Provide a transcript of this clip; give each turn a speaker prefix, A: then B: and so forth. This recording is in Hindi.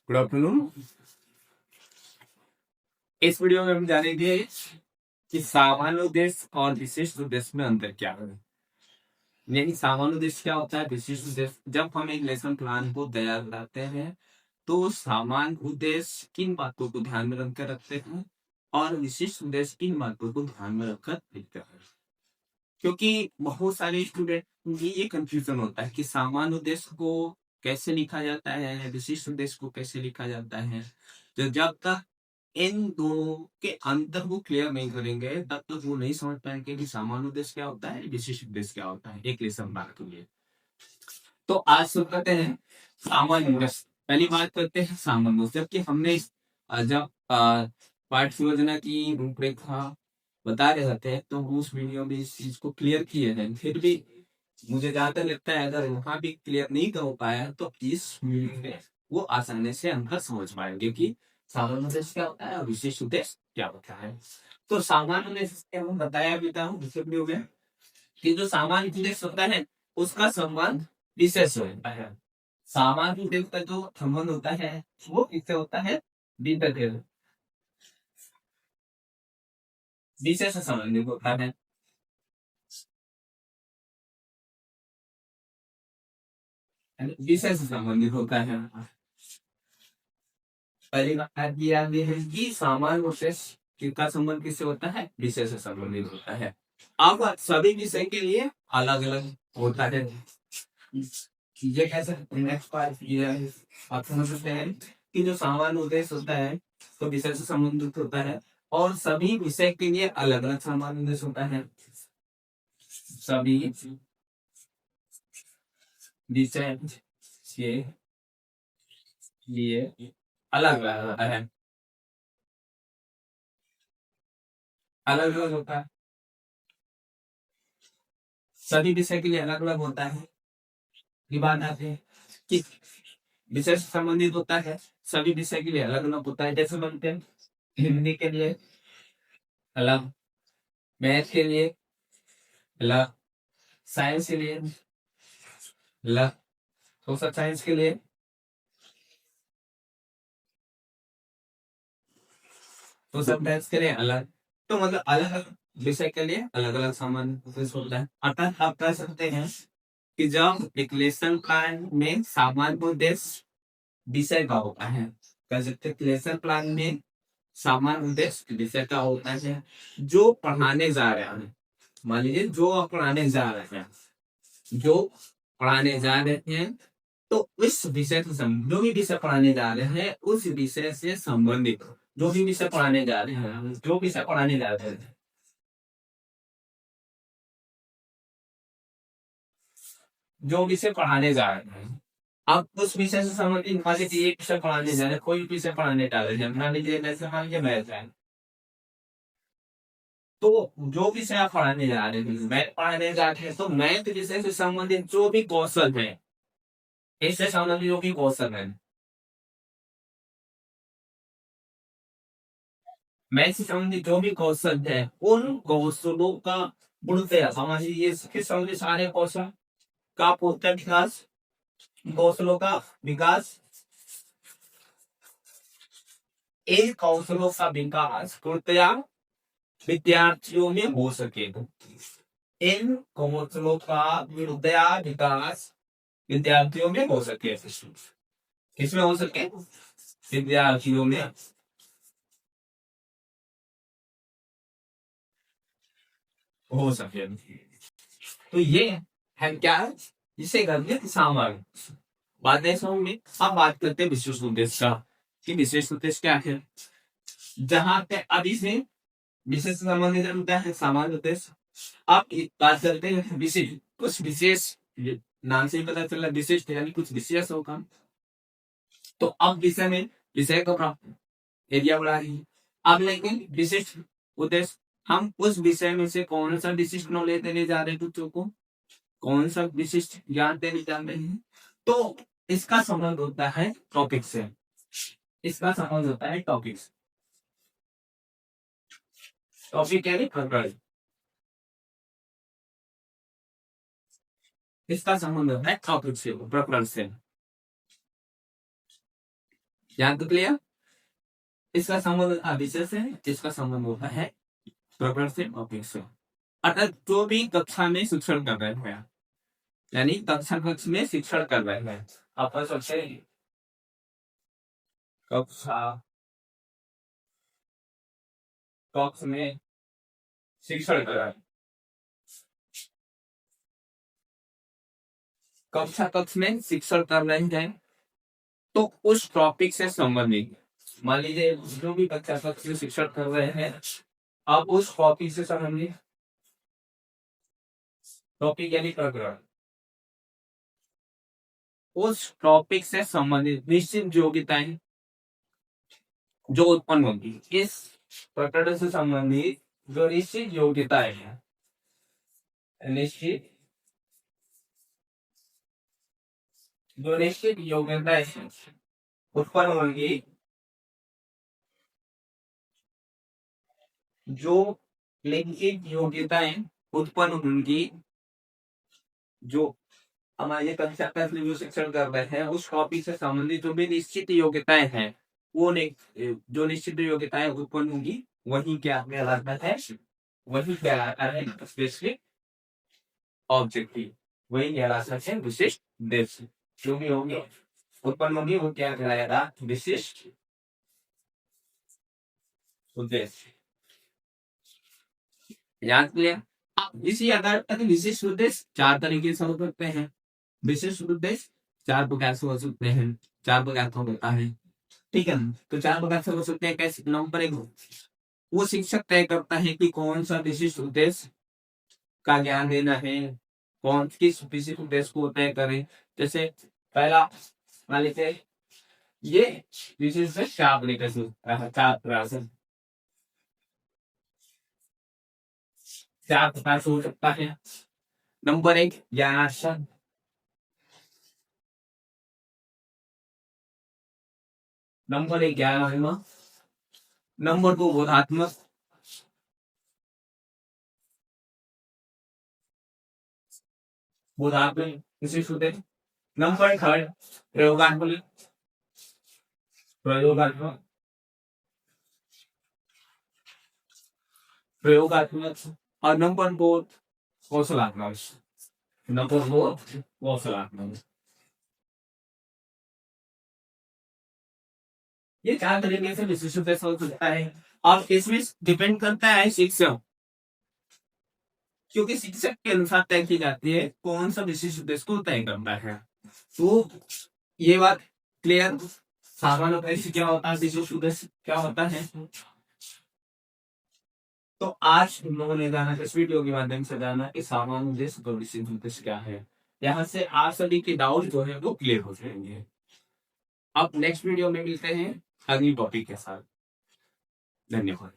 A: Good afternoon. इस वीडियो में हम जानेंगे कि सामान्य उद्देश्य और विशिष्ट उद्देश्य में अंतर क्या है। यानी सामान्य उद्देश्य क्या होता है, विशिष्ट उद्देश्य। जब हम एक लेसन प्लान को तैयार करते हैं तो सामान्य उद्देश्य किन बातों को ध्यान में रखकर रखते हैं और विशिष्ट उद्देश्य किन बातों को ध्यान में रखकर लिखते हैं। क्योंकि बहुत सारे स्टूडेंट ये कंफ्यूजन होता है कि सामान्य उद्देश्य को कैसे लिखा जाता है, विशिष्ट उद्देश्य को कैसे लिखा जाता है। तो जब तक इन दोनों के अंतर को क्लियर नहीं करेंगे तब तक वो नहीं समझ पाएंगे कि सामान्य उद्देश्य क्या होता है, विशिष्ट उद्देश्य क्या होता है एक लेसन प्लान के लिए। तो आज शुरू करते हैं सामान्य उद्देश्य। पहली बात करते हैं सामान्य उद्देश्य। जबकि हमने जब पाठ्य योजना की रूपरेखा बता रहे थे तो हम उस वीडियो में इस चीज को क्लियर किए हैं। फिर भी मुझे ज्यादा लगता है अगर वहां भी क्लियर नहीं कर पाया तो इस वीडियो में वो आसानी से अंतर समझ पाएंगे कि सामान्य उद्देश्य क्या होता है और विशेष उद्देश्य क्या होता है। तो सामान्य उद्देश्य क्या हम बताया भी था दूसरे वीडियो में कि जो सामान्य उद्देश्य होता है उसका संबंध विशेष होता है। सामान्य उद्देश्य का जो संबंध होता है वो किससे होता है, विशेष संबंधित होता है। विशेष संबंधित होता है। पहली बात ये है कि सामान्य उद्देश्य किसका संबंध किससे होता है, विषय से संबंधित होता है। अब सभी विषय के लिए अलग अलग होता है। ये कैसे नेक्स्ट पार्ट ये आप समझ सकते हैं कि जो सामान्य उद्देश्य होता है तो विषय से संबंधित होता है और सभी विषय के लिए अलग अलग सामान्य उद्देश्य होता है। सभी विषय के लिए अलग अलग होता है, अलग अलग होता है। सभी विषय के लिए अलग अलग होता है। ये बात आती है कि विषय से संबंधित होता है, सभी विषय के लिए अलग अलग होता है। जैसे बनते हैं हिंदी के लिए अलग, मैथ के लिए अलग, साइंस के लिए अलग, सोशल साइंस के लिए सोशल साइंस के लिए अलग। तो मतलब अलग अलग विषय के लिए अलग अलग सामान्य उद्देश्य होता है। अतः आप कह सकते हैं कि जब एक लेसन प्लान में सामान्य उद्देश्य विषय का होता है, कह सकते हैं लेसन प्लान में सामान्य उद्देश्य विषय का होता है। जो पढ़ाने जा रहे हैं, मान लीजिए जो आप पढ़ाने जा रहे हैं, जो पढ़ाने जा रहे हैं तो उस विषय से जो भी विषय पढ़ाने जा रहे हैं उस विषय से संबंधित जो भी विषय पढ़ाने जा रहे हैं, जो विषय पढ़ाने जा रहे हैं, जो विषय पढ़ाने जा रहे हैं, आप उस विषय से संबंधित मान लीजिए एक विषय पढ़ाने जा रहे हैं, कोई विषय पढ़ाने जा रहे हैं, मान लीजिए जैसे मान लीजिए मैथ है। तो जो विषय आप पढ़ाने जा रहे हैं, मैथ पढ़ाने जा रहे हैं तो मैथ विषय से संबंधित जो भी कौशल है, इससे संबंधित जो भी कौशल है, मैथ से संबंधित जो भी कौशल है उन कौशलों का पूर्णतया समझिए ये इसके संबंधित सारे कौशल का पूर्णतः विकास, कौशलों का विकास, इन कौशलों का विकास पूर्णतया विद्यार्थियों में हो सके। इन कौशलों का पूर्णतया विकास विद्यार्थियों में हो सके। किसमें हो सके, विद्यार्थियों में हो सके। तो ये है क्या, जिसे करते सामान्य बात नहीं समझ में। अब बात करते हैं विशेष उद्देश्य का कि विशेष उद्देश्य क्या है। जहां पे अभी से विशेष संबंधित होता है सामान्य उद्देश्य। अब बात करते हैं विशेष, कुछ विशेष नाम से ही पता चला विशेष यानी कुछ विशेष होगा। तो अब विषय में विषय का एरिया बढ़ा रही है। अब लेकिन विशिष्ट उद्देश्य, हम उस विषय में से कौन सा विशिष्ट नॉलेज देने जा रहे हैं बच्चों को, कौन सा विशिष्ट ज्ञान देने जा रहे हैं। तो इसका संबंध होता है टॉपिक से, इसका संबंध होता है टॉपिक से। टॉपिक यानी प्रकरण, इसका संबंध होता है टॉपिक से, प्रकरण से। यहाँ तो क्लियर। इसका संबंध विषय से, इसका संबंध होता है प्रकृति से, ऑब्जेक्ट से। अर्थात जो भी कक्षा में शिक्षण कर रहे हैं, यानी कक्षा कक्ष में शिक्षण कर रहे हैं, अपन सोचते हैं कक्षा कक्ष में शिक्षण कर रहे हैं, कक्षा कक्ष में शिक्षण कर रहे हैं, तो उस टॉपिक से संबंधित, मान लीजिए जो भी कक्षा कक्ष में शिक्षण कर रहे हैं, आप उस टॉपिक से संबंधित, टॉपिक यानी प्रकरण, उस टॉपिक से संबंधित निश्चित योग्यताएं जो उत्पन्न होगी, इस प्रकरण से संबंधित जो निश्चित योग्यताएं हैं, निश्चित योग्यताएं उत्पन्न होंगी, जो लिखित योग्यताएं उत्पन्न होंगी, जो हमारे कक्षा का जो शिक्षण कर रहे हैं, उस टॉपिक से संबंधित जो भी निश्चित योग्यताएं हैं, वो जो निश्चित योग्यताएं उत्पन्न होंगी, वही क्या कहलाता है, वही कहलाता है स्पेसिफिक ऑब्जेक्टिव, वही कहलाता है विशिष्ट उद्देश्य। जो भी होंगे उत्पन्न होंगी, वो क्या कहलाएगा, विशिष्ट उद्देश्य। याद क्लियर। इसी आधार पर विशिष्ट उद्देश्य 4 तरीके से हो सकते हैं। विशिष्ट उद्देश्य 4 प्रकार से हो सकते हैं, 4 प्रकार का होता है, ठीक है। तो 4 प्रकार से हो सकते हैं। कैसे? नंबर 1, वो शिक्षक तय करता है कि कौन सा विशिष्ट उद्देश्य का ज्ञान देना है, कौन किस विशिष्ट उद्देश्य को तय करें। जैसे पहला मान लीजिए ये विशिष्ट 4 तरीके से, 4 प्रकार से, 4 प्रकार से हो सकता है। नंबर 1 ज्ञानार्जन, नंबर 1 ज्ञानात्मक, नंबर 2 बोधात्मक, बोधात्मक विशिष्ट उद्देश्य। नंबर 3 प्रयोगात्मक, प्रयोगात्मक, प्रयोगात्मक। और नंबर 4 कौशलात्मक, नंबर 4 कौशलात्मक। ये 4 तरीके से विशिष्ट उद्देश्य हो सकता है। अब इसमें डिपेंड करता है शिक्षक, क्योंकि शिक्षक के अनुसार तय की जाती है कौन सा विशिष्ट उद्देश्य को तय करता है। तो ये बात क्लियर। सामान्य उद्देश्य क्या होता है, विशिष्ट उद्देश्य क्या होता है। तो आज हम लोगों ने जाना, इस वीडियो के माध्यम से जाना कि सामान्य उद्देश्य और विशिष्ट उद्देश्य क्या है। यहाँ से आप सभी के डाउट जो है वो क्लियर हो जाएंगे। अब नेक्स्ट वीडियो में मिलते हैं अगली टॉपिक के साथ। धन्यवाद।